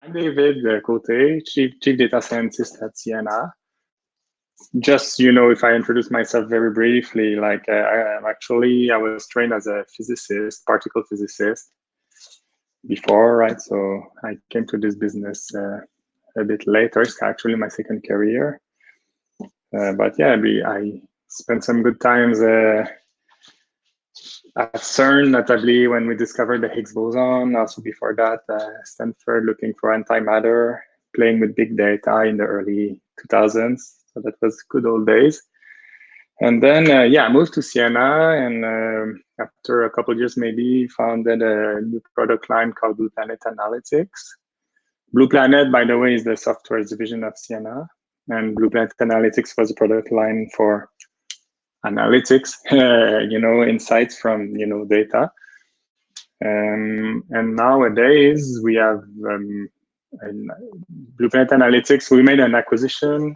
I'm David Cote, Chief Data Scientist at Ciena. Just, if I introduce myself very briefly, like I was trained as a physicist, particle physicist before, right? So I came to this business a bit later. It's actually my second career. But yeah, I spent some good times at CERN, notably when we discovered the Higgs boson. Also before that, Stanford, looking for antimatter, playing with big data in the early 2000s. So that was good old days. And then, I moved to Ciena, and after a couple of years, maybe founded a new product line called Blue Planet Analytics. Blue Planet, by the way, is the software division of Ciena, and Blue Planet Analytics was a product line for analytics, insights from data. And nowadays we have Blue Planet Analytics. We made an acquisition,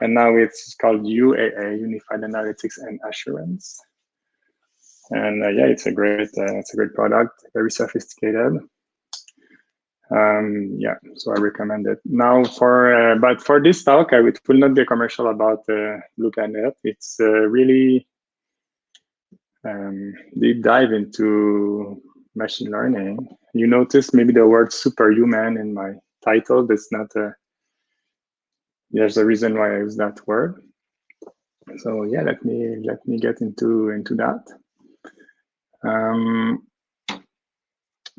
and now it's called UAA, Unified Analytics and Assurance. And it's a great product, very sophisticated. So I recommend it. Now but for this talk, it will not be a commercial about Blue Planet. It's really deep dive into machine learning. You notice maybe the word superhuman in my title. That's not there's a reason why I use that word. So yeah, let me get into that.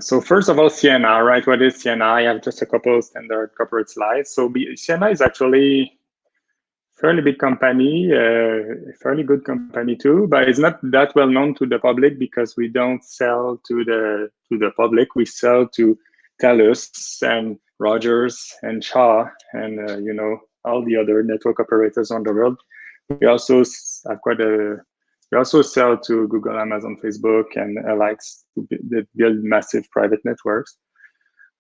So first of all, Ciena, right? What is Ciena? I have just a couple of standard corporate slides. So Ciena is actually a fairly big company, a fairly good company too, but it's not that well known to the public because we don't sell to the public. We sell to TELUS and Rogers and Shaw and all the other network operators on the world. We also have we also sell to Google, Amazon, Facebook, and likes to build massive private networks.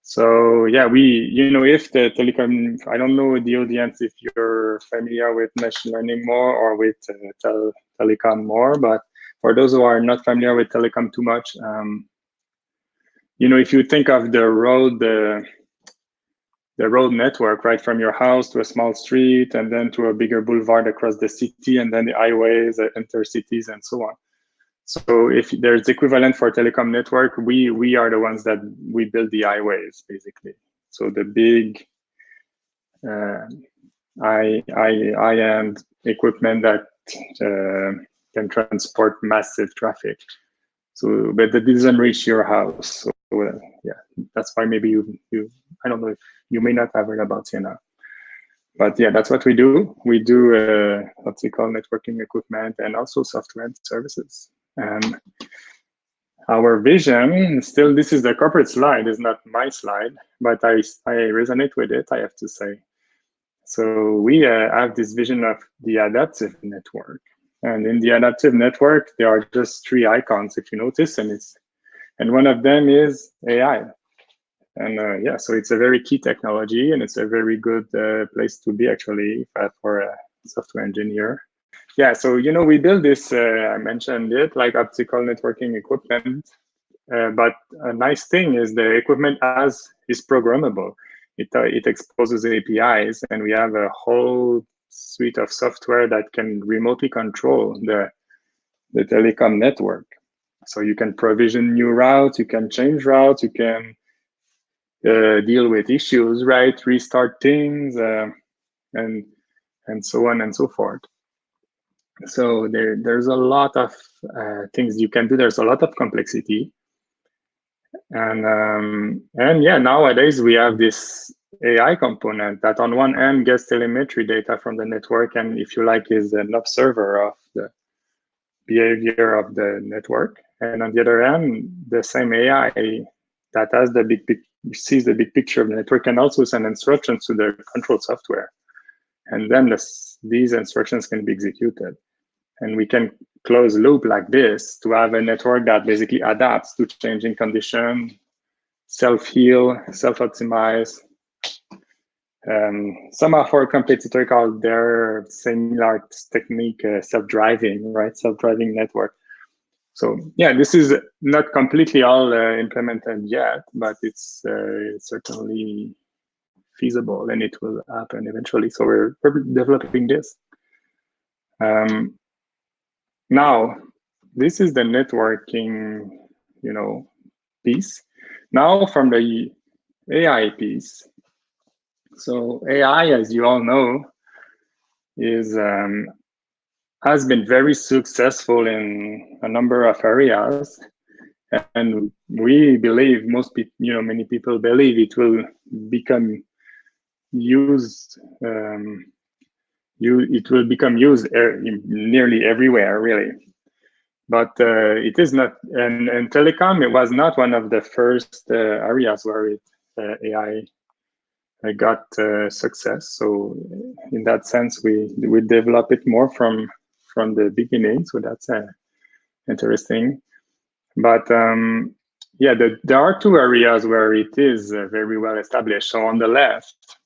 So yeah, if the telecom, I don't know the audience if you're familiar with machine learning more or with telecom more, but for those who are not familiar with telecom too much, if you think of the road network, right, from your house to a small street and then to a bigger boulevard across the city and then the highways, intercities, and so on. So if there's equivalent for telecom network, we are the ones that we build the highways, basically. So the big high-end equipment that can transport massive traffic. So, but it doesn't reach your house. So that's why maybe you I don't know if you may not have heard about Ciena. But yeah, that's what we do. We do what we call networking equipment and also software and services. And our vision, still, this is the corporate slide, is not my slide, but I resonate with it, I have to say. So we have this vision of the adaptive network. And in the adaptive network, there are just 3 icons, if you notice, and one of them is AI. And so it's a very key technology, and it's a very good place to be, actually, for a software engineer. Yeah, so, we build this, I mentioned it, like optical networking equipment. But a nice thing is the equipment is programmable. It exposes APIs, and we have a whole suite of software that can remotely control the telecom network. So you can provision new routes, you can change routes, you can deal with issues, right? Restart things, and so on and so forth. So there's a lot of things you can do. There's a lot of complexity, and yeah, nowadays we have this AI component that on one end gets telemetry data from the network, and if you like, is an observer of the behavior of the network. And on the other end, the same AI that has sees the big picture of the network can also send instructions to the control software. And then these instructions can be executed. And we can close loop like this to have a network that basically adapts to changing conditions, self-heal, self-optimize. Some of our competitors call their similar technique self-driving, right? Self-driving network. So yeah, this is not completely all implemented yet, but it's certainly feasible, and it will happen eventually. So we're developing this. Now, this is the networking, piece. Now from the AI piece. So AI, as you all know, has been very successful in a number of areas, and we believe many people believe it will become used. It will become used nearly everywhere, really. But it is not, and telecom, it was not one of the first areas where AI got success. So in that sense, we develop it more from the beginning. So that's interesting. But yeah, there are two areas where it is very well established. So on the left,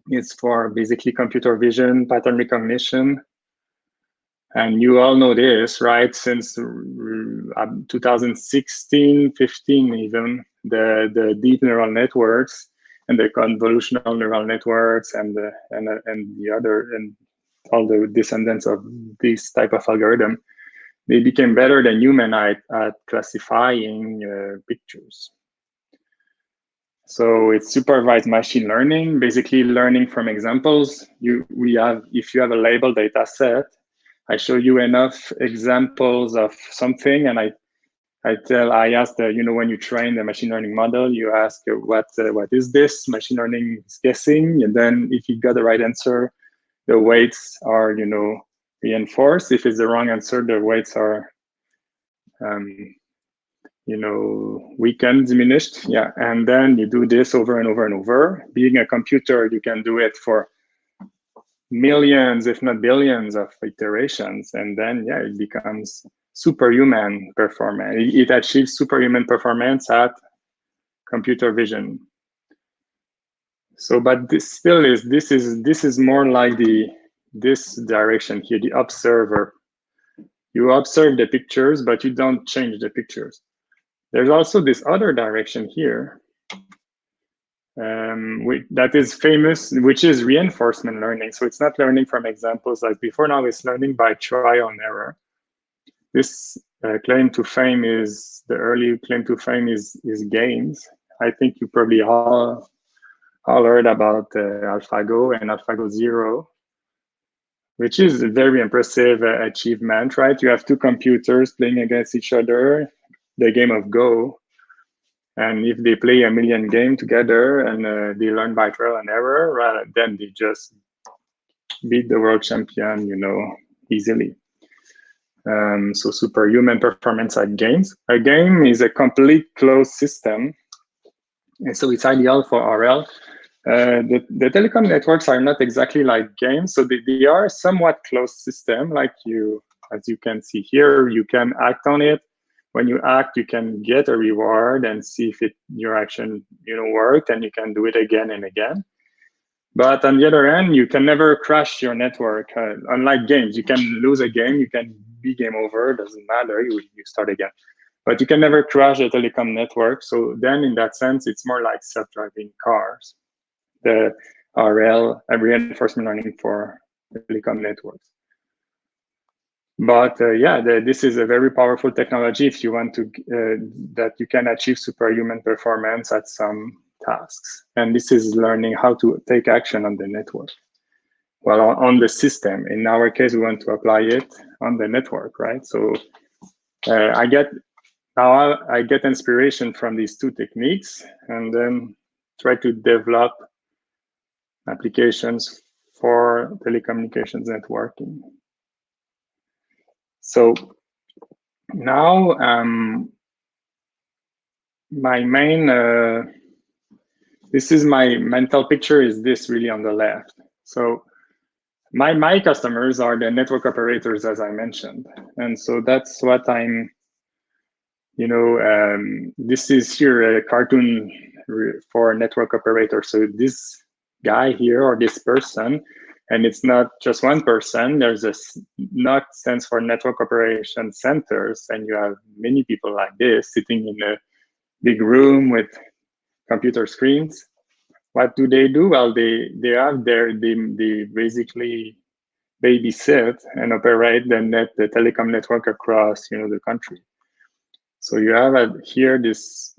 it's for basically computer vision, pattern recognition. And you all know this, right? Since 2016, 15 even, the deep neural networks and the convolutional neural networks and all the descendants of this type of algorithm, they became better than human at classifying pictures. So it's supervised machine learning, basically learning from examples. If you have a label data set, I show you enough examples of something, and I ask when you train the machine learning model, you ask what is this? Machine learning is guessing, and then if you got the right answer, the weights are reinforced. If it's the wrong answer, the weights are weakened, diminished. Yeah, and then you do this over and over and over. Being a computer, you can do it for millions, if not billions, of iterations, and then it becomes superhuman performance. It achieves superhuman performance at computer vision. So, but this is more like this direction here, the observer. You observe the pictures, but you don't change the pictures. There's also this other direction here, that is famous, which is reinforcement learning. So it's not learning from examples like before. Now it's learning by trial and error. This claim to fame is the early claim to fame is games. I think you probably all heard about AlphaGo and AlphaGo Zero, which is a very impressive achievement, right? You have two computers playing against each other, the game of Go. And if they play a million games together and they learn by trial and error, then they just beat the world champion, easily. So superhuman performance at games. A game is a complete closed system, and so it's ideal for RL. The telecom networks are not exactly like games, so they are somewhat closed system. Like as you can see here, you can act on it. When you act, you can get a reward and see if your action worked, and you can do it again and again. But on the other hand, you can never crash your network. Unlike games, you can lose a game, you can be game over, doesn't matter, you start again. But you can never crash a telecom network. So then in that sense, it's more like self-driving cars, the RL, reinforcement learning for telecom networks. But this is a very powerful technology if you want to that you can achieve superhuman performance at some tasks. And this is learning how to take action on the network. Well, on the system. In our case, we want to apply it on the network, right? So I get inspiration from these two techniques, and then try to develop applications for telecommunications networking. So now my main, this is my mental picture, is this really on the left. So my customers are the network operators, as I mentioned. And so that's what I'm, this is here a cartoon for network operator. So this guy here, or this person, and it's not just one person, there's a NOC stands for Network Operation Centers, and you have many people like this sitting in a big room with computer screens. What do? Well, they have they basically babysit and operate the telecom network across the country. So you have here this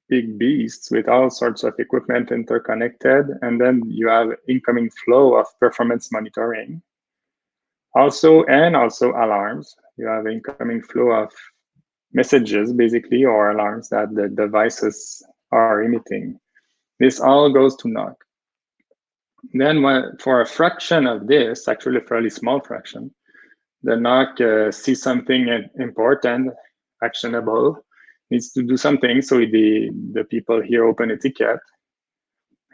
big beast with all sorts of equipment interconnected, and then you have incoming flow of performance monitoring. Also alarms. You have incoming flow of messages, basically, or alarms that the devices are emitting. This all goes to NOC. Then for a fraction of this, actually a fairly small fraction, the NOC sees something important, actionable, needs to do something. So the people here open a ticket.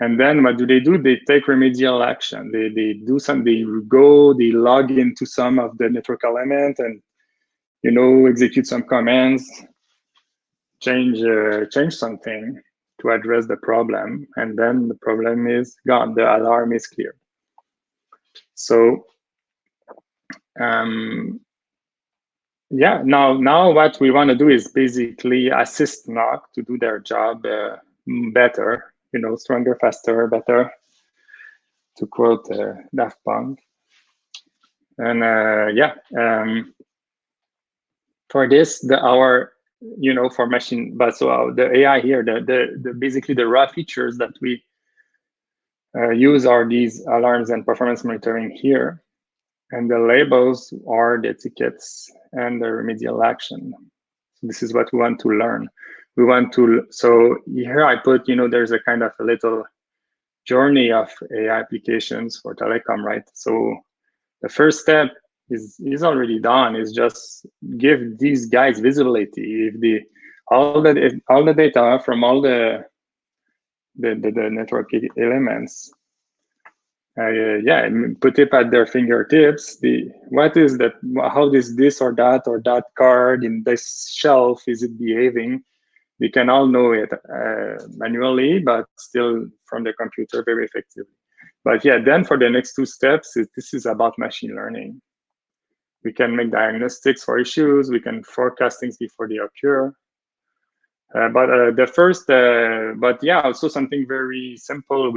And then what do? They take remedial action. They do some, they log into some of the network element and, execute some commands, change something to address the problem. And then the problem is gone. The alarm is cleared. So, yeah, now what we want to do is basically assist NOC to do their job better, stronger, faster, better, to quote Daft Punk. And for this, for machine, but so the AI here, the basically the raw features that we use are these alarms and performance monitoring here. And the labels are the tickets and the remedial action. So this is what we want to learn. So here I put, there's a kind of a little journey of AI applications for telecom, right? So the first step is already done, is just give these guys visibility. If all the data from all the network elements, put it at their fingertips. What is that? How is this or that card in this shelf? Is it behaving? We can all know it manually, but still from the computer very effectively. But yeah, then for the next two steps, this is about machine learning. We can make diagnostics for issues. We can forecast things before they occur. But also something very simple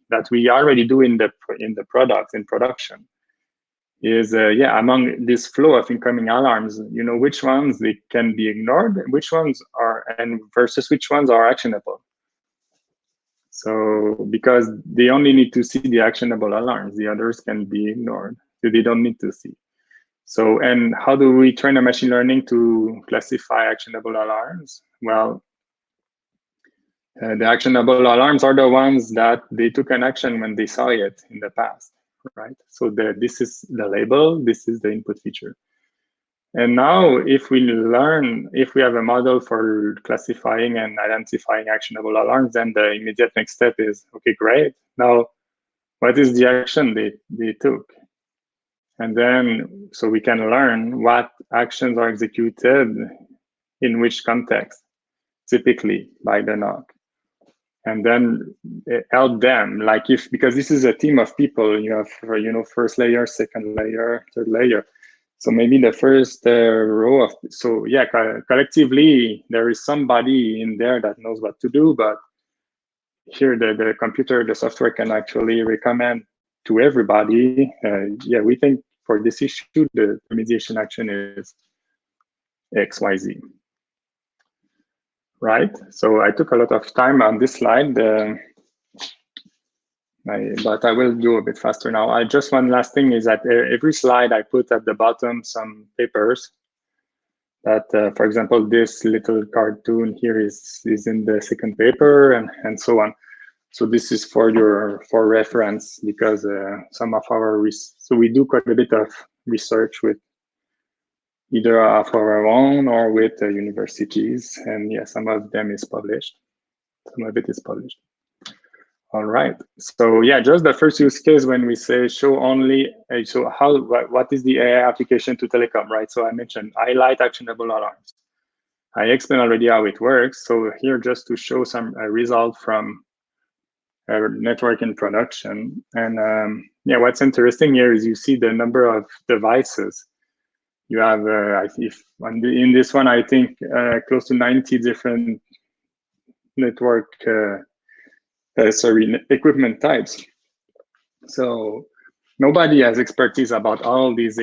that we already do in the production is among this flow of incoming alarms, which ones they can be ignored, which ones are, and versus which ones are actionable. So because they only need to see the actionable alarms, the others can be ignored. So they don't need to see. So, and how do we train a machine learning to classify actionable alarms? Well, the actionable alarms are the ones that they took an action when they saw it in the past, right? So this is the label, this is the input feature. And now if we have a model for classifying and identifying actionable alarms, then the immediate next step is, okay, great. Now, what is the action they took? And then, so we can learn what actions are executed in which context, typically by the NOC. And then help them, because this is a team of people, you have, first layer, second layer, third layer. So maybe the first row of, so yeah, collectively, there is somebody in there that knows what to do, but here the computer, the software can actually recommend to everybody, we think for this issue, the remediation action is XYZ. Right, so I took a lot of time on this slide, but I will do a bit faster now. Just one last thing is that every slide I put at the bottom some papers that, for example, this little cartoon here is in the second paper and so on. So this is for reference, because some of so we do quite a bit of research with either of our own or with universities, and yeah, some of them is published, some of it is published. All right, so yeah, just the first use case when we say show only, so what is the AI application to telecom, right? So I mentioned highlight actionable alarms. I explained already how it works. So here, just to show some result from a network in production. And what's interesting here is you see the number of devices. You have, in this one, I think close to 90 different network equipment types. So nobody has expertise about all these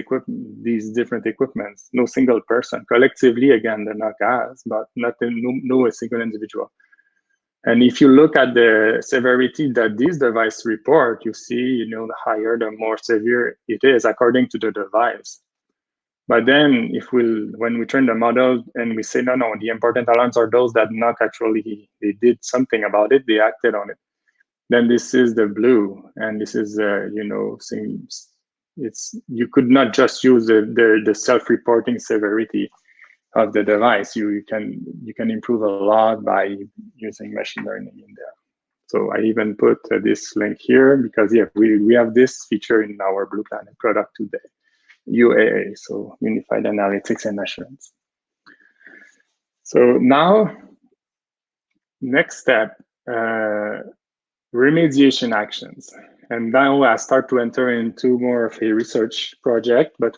different equipments. No single person. Collectively, again, the NOC has, but no a single individual. And if you look at the severity that these devices report, you see, the higher, the more severe it is according to the device. But then when we train the model and we say, no, the important alarms are those that NOC actually, they did something about it, they acted on it. Then this is the blue, and this is, you could not just use the self-reporting severity of the device. You can improve a lot by using machine learning in there. So I even put this link here because we have this feature in our Blue Planet product today, UAA, so Unified Analytics and Assurance. So now, next step, remediation actions. And now I start to enter into more of a research project, but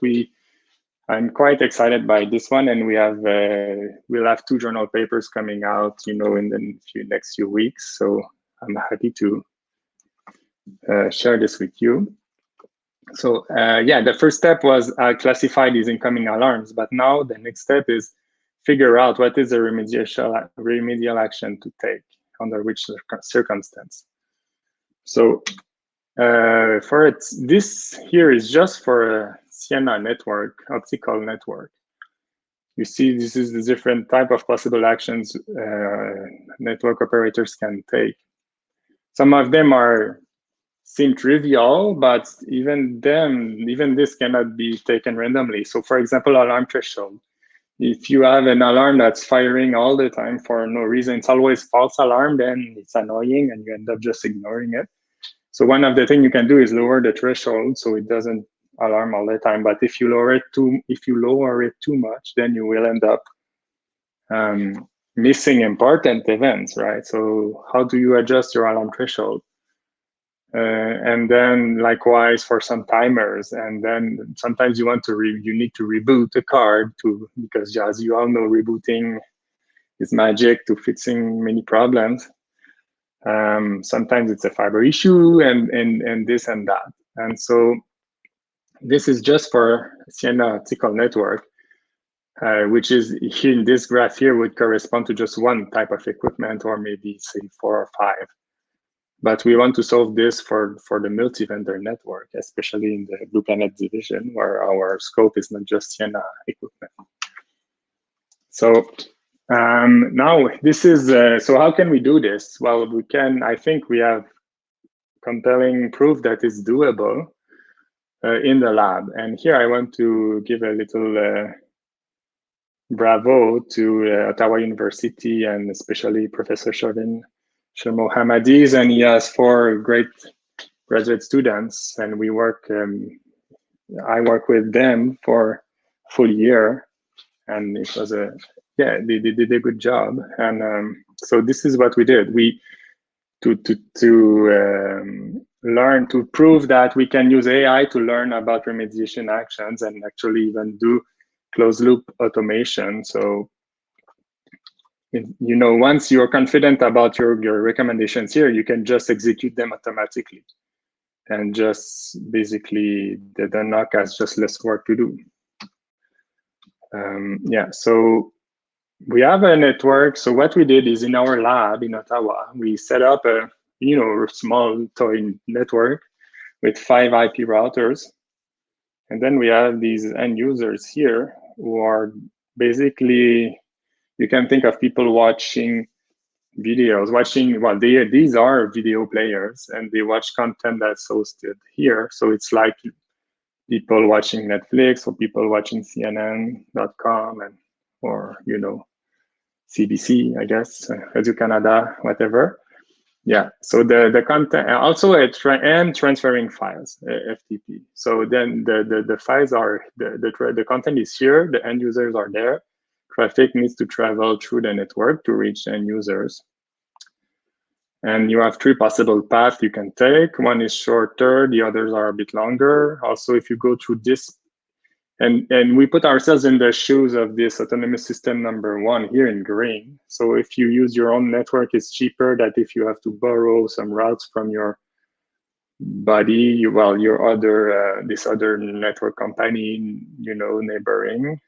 I'm quite excited by this one, and we'll have 2 journal papers coming out, in the next few weeks. So I'm happy to share this with you. So the first step was I classified these incoming alarms, but now the next step is figure out what is the remedial action to take under which circumstance. So this here is just for a Ciena network, optical network. You see, this is the different type of possible actions network operators can take. Some of them seem trivial, but even this cannot be taken randomly. So for example, alarm threshold. If you have an alarm that's firing all the time for no reason, it's always false alarm, then it's annoying and you end up just ignoring it. So one of the things you can do is lower the threshold so it doesn't alarm all the time. But if you lower it too much, then you will end up missing important events, right? So how do you adjust your alarm threshold? And then likewise for some timers, and then sometimes you need to reboot the card because as you all know, rebooting is magic to fixing many problems. Sometimes it's a fiber issue and this and that. And so this is just for Ciena optical network, which is here in this graph here would correspond to just one type of equipment, or maybe say 4 or 5. But we want to solve this for the multi-vendor network, especially in the Blue Planet division, where our scope is not just Ciena equipment. So now this is, so how can we do this? Well, I think we have compelling proof that it's doable in the lab. And here I want to give a little bravo to Ottawa University and especially Professor Shervin Mohammadis, and he has 4 great graduate students, and I work with them for a full year, and it was they did a good job. And so this is what we did. We learn to prove that we can use AI to learn about remediation actions and actually even do closed loop automation. So once you're confident about your recommendations here, you can just execute them automatically. And just basically, the NOC has just less work to do. So we have a network. So what we did is in our lab in Ottawa, we set up a small toy network with 5 IP routers. And then we have these end users here who are basically, you can think of people watching videos, these are video players, and they watch content that's hosted here. So it's like people watching Netflix or people watching CNN.com or CBC, I guess, Radio Canada, whatever. Yeah. So the content also and transferring files, FTP. So then the files are the content is here. The end users are there. Traffic needs to travel through the network to reach end users. And you have 3 possible paths you can take. One is shorter, the others are a bit longer. Also, if you go through this And we put ourselves in the shoes of this autonomous system number 1 here in green. So if you use your own network, it's cheaper than if you have to borrow some routes from your buddy, your other this other network company, neighboring.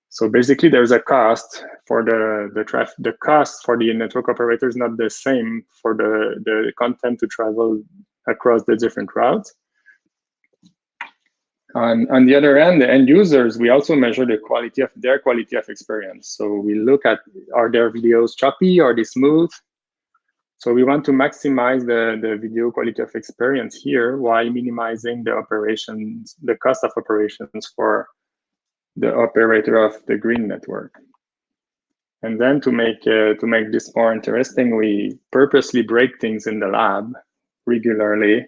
So basically, there's a cost for the traffic. The cost for the network operator is not the same for the content to travel across the different routes. On the other end, the end users, we also measure the quality of their quality of experience. So we look at, are their videos choppy, are they smooth? So we want to maximize the video quality of experience here while minimizing the cost of operations for the operator of the green network. And then to make this more interesting, we purposely break things in the lab regularly,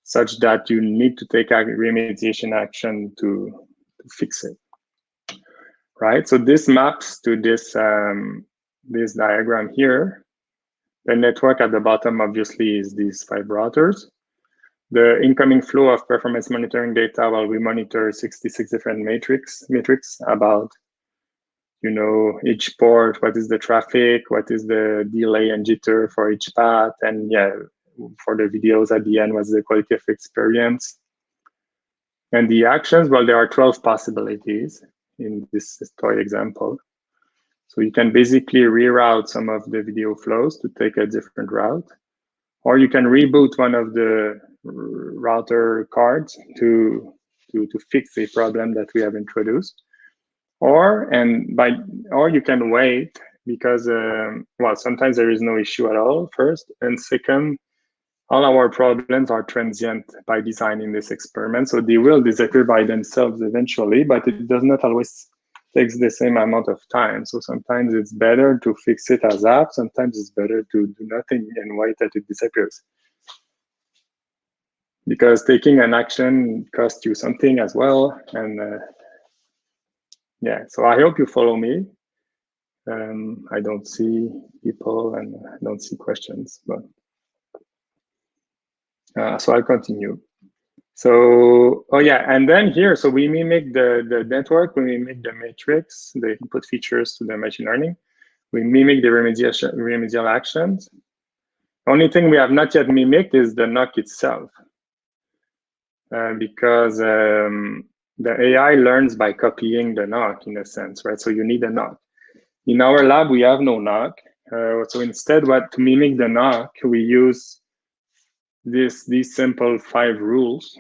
such that you need to take a remediation action to fix it, right? So this maps to this this diagram here. The network at the bottom, obviously, is these 5 routers. The incoming flow of performance monitoring data, while we monitor 66 different metrics about, each port, what is the traffic, what is the delay and jitter for each path, and for the videos at the end, what's the quality of experience. And the actions, well, there are 12 possibilities in this toy example. So you can basically reroute some of the video flows to take a different route, or you can reboot one of the router cards to fix a problem that we have introduced, or you can wait because sometimes there is no issue at all. First, and second, all our problems are transient by design in this experiment, so they will disappear by themselves eventually, but it does not always takes the same amount of time. So sometimes it's better to fix it as app. Sometimes it's better to do nothing and wait that it disappears. Because taking an action costs you something as well. And so I hope you follow me. I don't see people and I don't see questions, but so I'll continue. So, and then here, so we mimic the network, we mimic the matrix, the input features to the machine learning. We mimic the remedial actions. Only thing we have not yet mimicked is the knock itself, because the AI learns by copying the knock in a sense, right? So you need a knock. In our lab, we have no knock. So instead, to mimic the knock, we use these simple 5 rules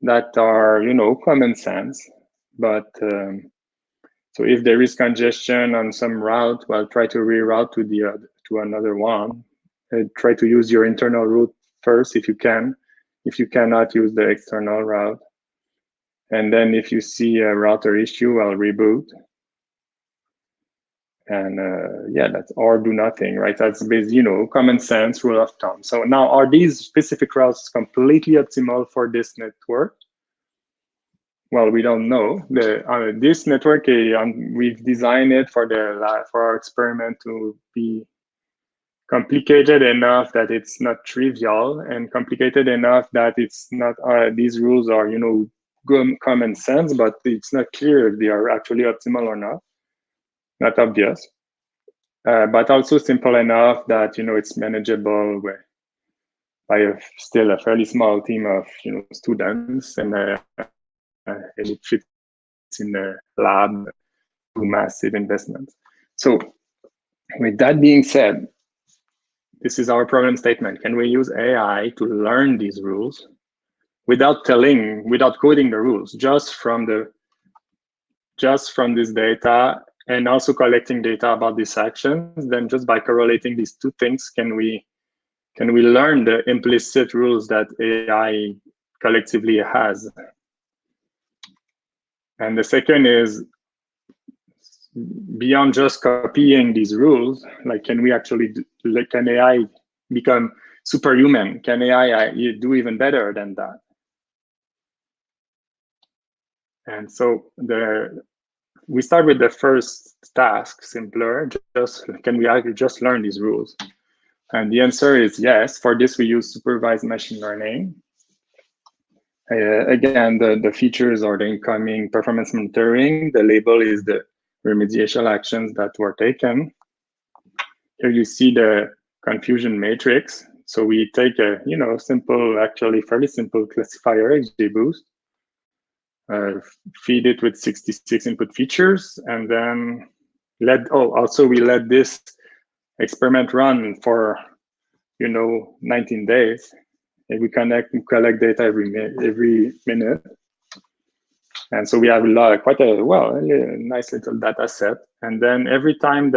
that are, common sense. But so if there is congestion on some route, well, try to reroute to another one. Try to use your internal route first if you can. If you cannot, use the external route. And then if you see a router issue, I'll reboot. And that's or do nothing, right? That's based, common sense rule of thumb. So now, are these specific routes completely optimal for this network? Well, we don't know. This network, we've designed it for our experiment to be complicated enough that it's not trivial, and complicated enough that it's not. These rules are, good common sense, but it's not clear if they are actually optimal or not. Not obvious, but also simple enough that it's manageable by still a fairly small team of students, and it fits in the lab to massive investments. So with that being said, this is our problem statement. Can we use AI to learn these rules without coding the rules, just from this data, and also collecting data about these actions? Then just by correlating these 2 things, can we learn the implicit rules that AI collectively has? And the second is, beyond just copying these rules, like, can AI become superhuman? Can AI do even better than that? And so we start with the first task, simpler. Can we actually just learn these rules? And the answer is yes. For this, we use supervised machine learning. Again, the features are the incoming performance monitoring. The label is the remediation actions that were taken. Here you see the confusion matrix. So we take a simple, actually fairly simple classifier, XGBoost, feed it with 66 input features, and then also we let this experiment run for 19 days. And we collect data every minute. And so we have quite a nice little data set. And then every time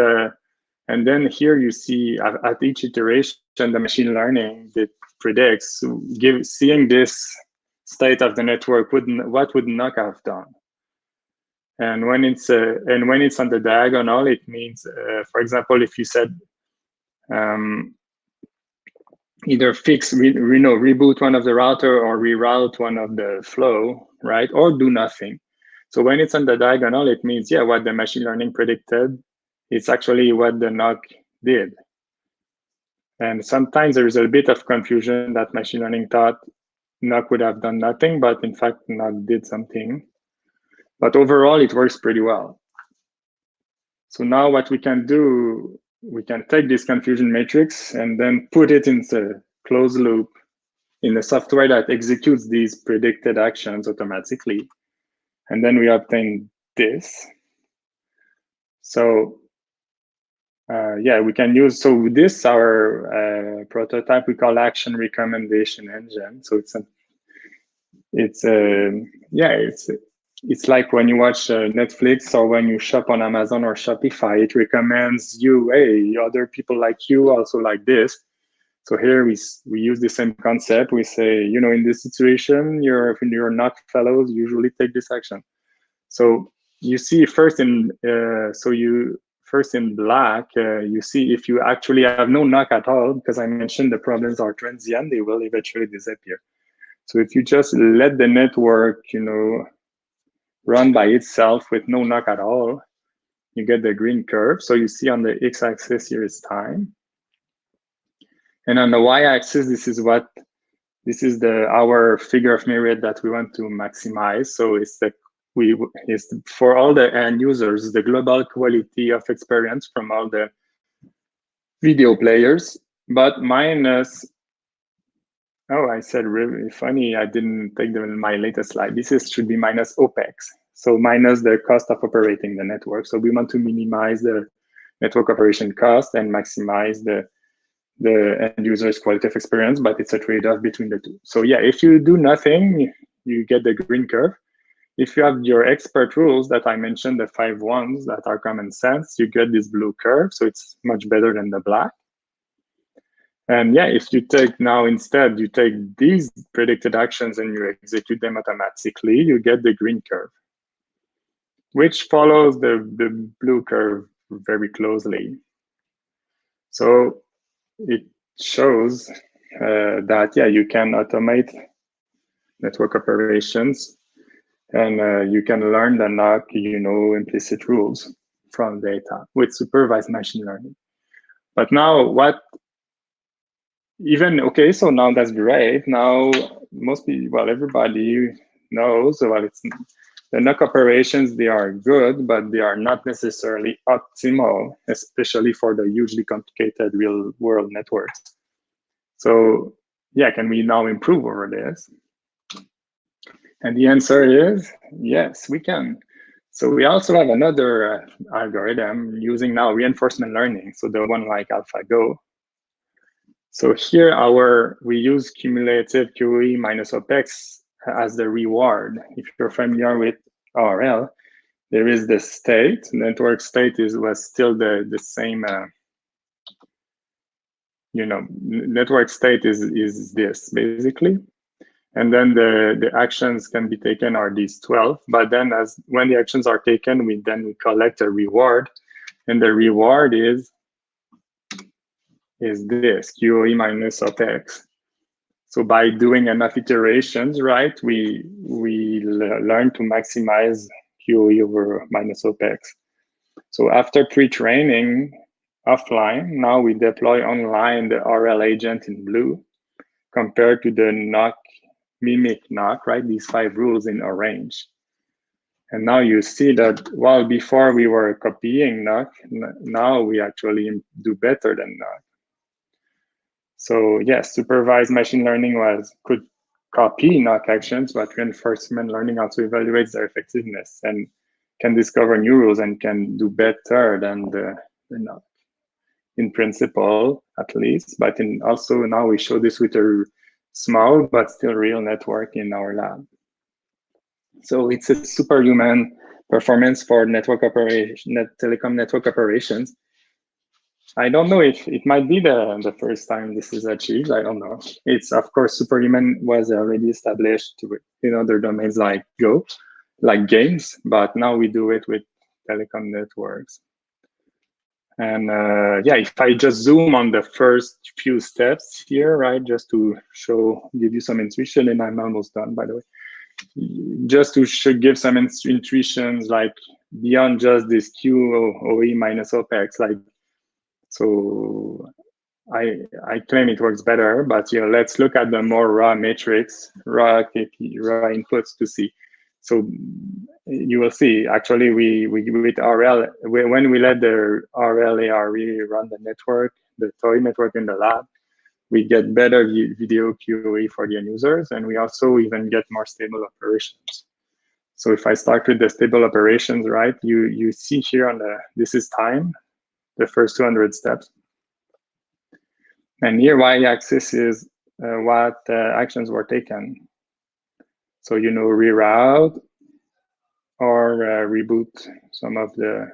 and then here you see at each iteration, the machine learning that predicts, seeing this state of the network, what would NOC have done? And when it's on the diagonal, it means, for example, if you said either reboot one of the router or reroute one of the flow, right? Or do nothing. So when it's on the diagonal, it means, what the machine learning predicted, it's actually what the NOC did. And sometimes there is a bit of confusion that machine learning thought NOC would have done nothing, but in fact, NOC did something. But overall, it works pretty well. So now what we can do, we can take this confusion matrix and then put it into closed loop in a software that executes these predicted actions automatically. And then we obtain this. So we can use, so this our prototype we call action recommendation engine. So it's like when you watch Netflix or when you shop on Amazon or Shopify, it recommends you, hey, other people like you also like this. So here we use the same concept. We say, in this situation, your NOC fellows usually take this action. So you see first in black, you see if you actually have no NOC at all, because I mentioned the problems are transient, they will eventually disappear. So if you just let the network, run by itself with no NOC at all, you get the green curve. So you see on the x-axis here is time. And on the y-axis, this is our figure of merit that we want to maximize. So it's for all the end users, the global quality of experience from all the video players, but minus, I said really funny, I didn't take my latest slide. This should be minus OPEX. So minus the cost of operating the network. So we want to minimize the network operation cost and maximize the end user's quality of experience, but it's a trade-off between the two. So if you do nothing, you get the green curve. If you have your expert rules that I mentioned, the 5 ones that are common sense, you get this blue curve. So it's much better than the black. And if you take instead, you take these predicted actions and you execute them automatically, you get the green curve, which follows the blue curve very closely. So it shows that, you can automate network operations and you can learn the NOC, implicit rules from data with supervised machine learning. But now so now that's great. Now everybody knows, it's the NOC operations, they are good, but they are not necessarily optimal, especially for the hugely complicated real world networks. So can we now improve over this? And the answer is yes, we can. So we also have another algorithm using now reinforcement learning. So the one like AlphaGo. So here we use cumulative QoE minus OPEX as the reward. If you're familiar with RL, there is the state. Network state was still the same. Network state is this basically, and then the actions can be taken are these 12. But then when the actions are taken, we collect a reward, and the reward is this QoE minus OPEX. So by doing enough iterations, right, we learn to maximize QoE over minus OPEX. So after pre-training offline, now we deploy online the RL agent in blue compared to the NOC mimic NOC, right? These 5 rules in orange. And now you see that while before we were copying NOC, now we actually do better than NOC. So yes, supervised machine learning could copy NOC actions, but reinforcement learning also evaluates their effectiveness and can discover new rules and can do better than the NOC. In principle, at least, but also now we show this with a small but still real network in our lab. So it's a superhuman performance for network operation, telecom network operations. I don't know if it might be the first time this is achieved. I don't know. It's, of course, superhuman was already established in other domains like Go, like games, but now we do it with telecom networks. And yeah, if I just zoom on the first few steps here, right, just to give you some intuition, and I'm almost done, by the way, just to give some intuitions, like beyond just this QoE minus OPEX, like, so I claim it works better, but you know, let's look at the more raw metrics, raw inputs to see. So you will see, actually, we with RL, when we let the RL ARE run the network, the toy network in the lab, we get better video QoE for the end users, and we also even get more stable operations. So if I start with the stable operations, right, you see here on this is time, the first 200 steps. And here y-axis is what actions were taken. So, you know, reroute or reboot some of the,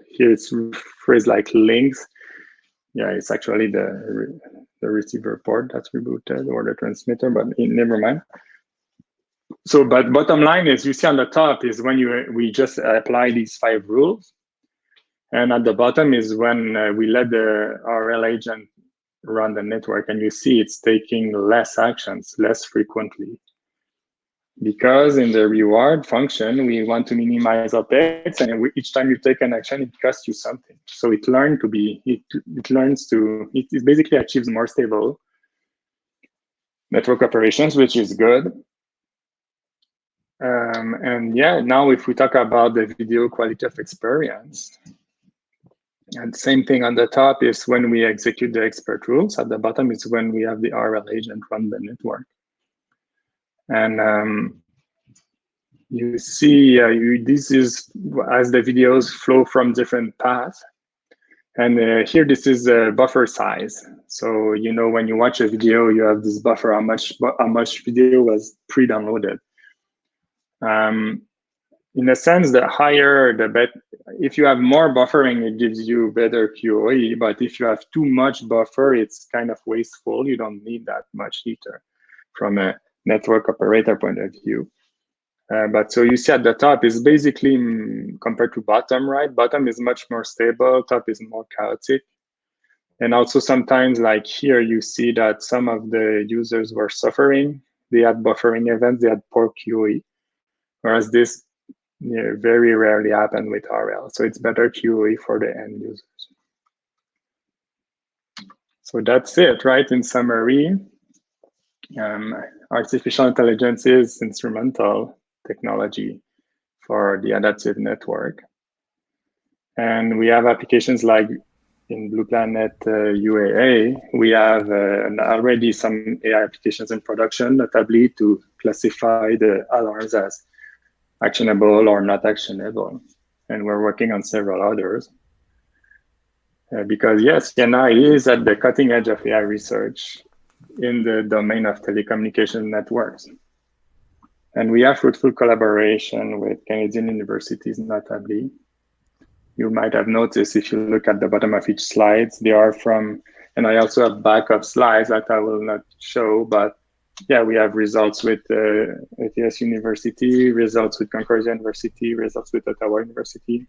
here it's phrased like links. Yeah, it's actually the receiver port that's rebooted or the transmitter, but never mind. So, but bottom line is, you see on the top is when we just apply these 5 rules. And at the bottom is when we let the RL agent run the network, and you see it's taking less actions, less frequently. Because in the reward function, we want to minimize OPEX, and each time you take an action, it costs you something. So it learns to be, it basically achieves more stable network operations, which is good. And yeah, now if we talk about the video quality of experience, and same thing on the top is when we execute the expert rules. At the bottom is when we have the RL agent run the network. And you see, this is as the videos flow from different paths. And here, this is the buffer size. So, you know, when you watch a video, you have this buffer, how much video was pre-downloaded. In a sense, the higher the better. If you have more buffering, it gives you better QoE. But if you have too much buffer, it's kind of wasteful. You don't need that much either from a network operator point of view. But so you see at the top is basically compared to bottom, right? Bottom is much more stable, top is more chaotic. And also sometimes, like here, you see that some of the users were suffering. They had buffering events, they had poor QoE. Whereas this very rarely happen with RL. So it's better QoE for the end users. So that's it, right? In summary, artificial intelligence is instrumental technology for the adaptive network. And we have applications like in Blue Planet UAA, we have already some AI applications in production, notably to classify the alarms as actionable or not actionable. And we're working on several others. Because yes, Ciena is at the cutting edge of AI research in the domain of telecommunication networks. And we have fruitful collaboration with Canadian universities, notably. You might have noticed if you look at the bottom of each slide, they are from, and I also have backup slides that I will not show, but yeah, we have results with ATS University, results with Concordia University, results with Ottawa University.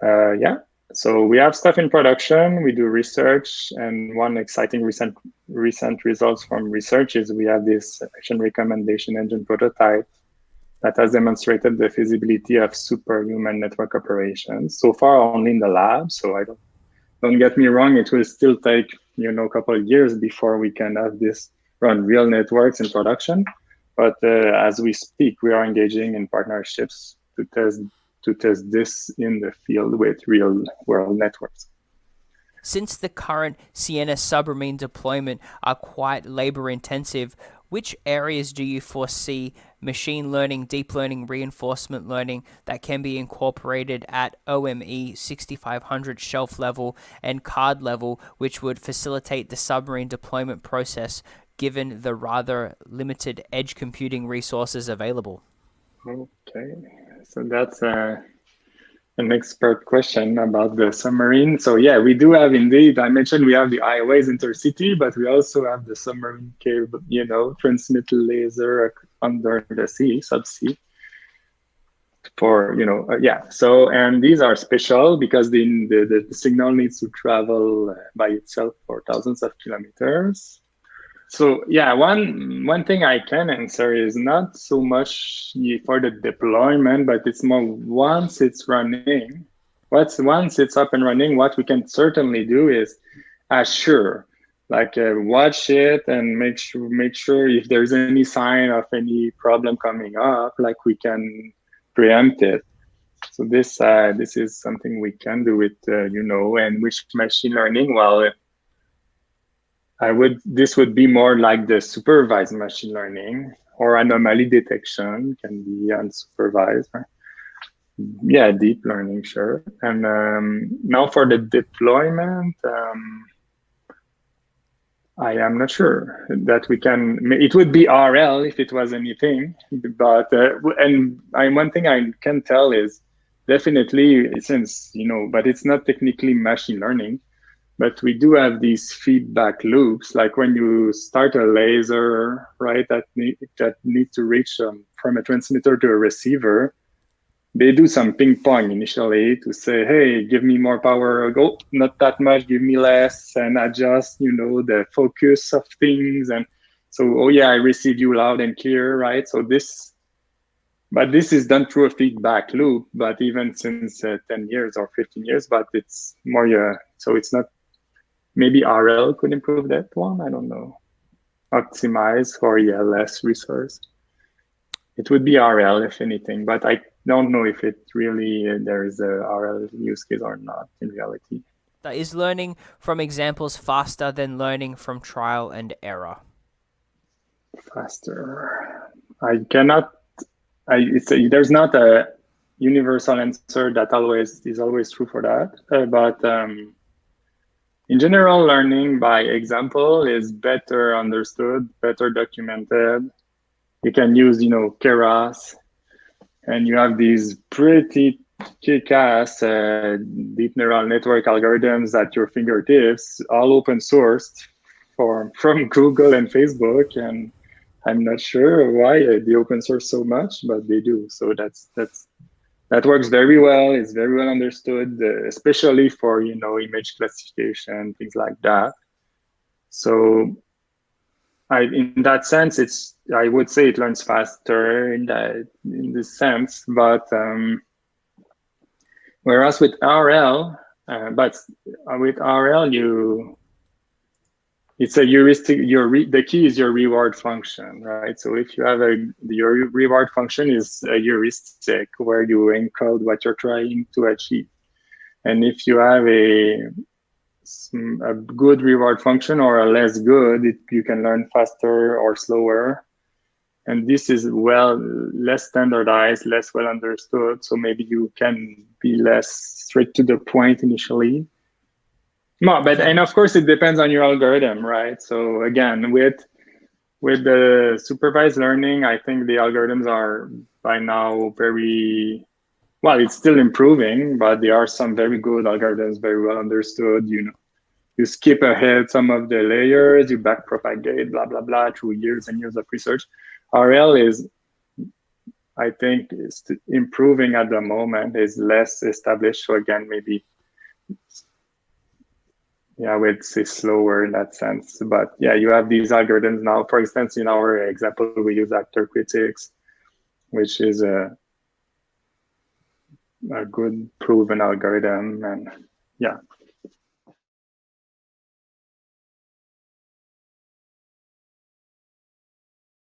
Yeah, so we have stuff in production, we do research, and one exciting recent results from research is we have this action recommendation engine prototype that has demonstrated the feasibility of superhuman network operations. So far only in the lab, so don't get me wrong, it will still take a couple of years before we can have this run real networks in production. But as we speak, we are engaging in partnerships to test this in the field with real world networks. Since the current Ciena submarine deployment are quite labor intensive, which areas do you foresee machine learning, deep learning, reinforcement learning that can be incorporated at OME 6500 shelf level and card level, which would facilitate the submarine deployment process given the rather limited edge computing resources available? Okay, so that's an expert question about the submarine. So yeah, we do have indeed, I mentioned we have the highways intercity, but we also have the submarine cable, transmit laser under the sea, subsea for, yeah. So, and these are special because the signal needs to travel by itself for thousands of kilometers. So yeah, one thing I can answer is not so much for the deployment, but it's more once it's running. Once it's up and running, what we can certainly do is assure, like watch it and make sure if there's any sign of any problem coming up, like we can preempt it. So this is something we can do with and which machine learning. Well, this would be more like the supervised machine learning, or anomaly detection can be unsupervised. Yeah, deep learning, sure. And now for the deployment, I am not sure that we can. It would be RL if it was anything, but one thing I can tell is definitely since but it's not technically machine learning. But we do have these feedback loops, like when you start a laser, right, that needs to reach from a transmitter to a receiver. They do some ping pong initially to say, hey, give me more power, go not that much, give me less, and adjust, the focus of things. And so, oh yeah, I receive you loud and clear, right? So this is done through a feedback loop, but even since 10 years or 15 years, but it's more, so it's not. Maybe RL could improve that one. I don't know. Optimize for less resource. It would be RL if anything, but I don't know if it really there is a RL use case or not in reality. Is learning from examples faster than learning from trial and error? Faster. I cannot. There's not a universal answer that is always true for that, but. In general, learning by example is better understood, better documented. You can use, Keras, and you have these pretty kick-ass deep neural network algorithms at your fingertips, all open sourced from Google and Facebook. And I'm not sure why they open source so much, but they do. So that works very well. It's very well understood, especially for image classification, things like that. So, in that sense, I would say it learns faster in this sense. But whereas with RL, with RL, it's a heuristic. The key is your reward function, right? So if you have your reward function is a heuristic where you encode what you're trying to achieve, and if you have a good reward function or a less good, you can learn faster or slower. And this is less standardized, less well understood. So maybe you can be less straight to the point initially. No, and of course it depends on your algorithm, right? So again, with the supervised learning, I think the algorithms are by now it's still improving, but there are some very good algorithms, very well understood. You skip ahead some of the layers, you backpropagate, blah blah blah, through years and years of research. RL is, I think, is improving at the moment, is less established. So again, maybe. Yeah, I would say slower in that sense. But yeah, you have these algorithms now. For instance, in our example, we use actor critics, which is a good proven algorithm. And yeah,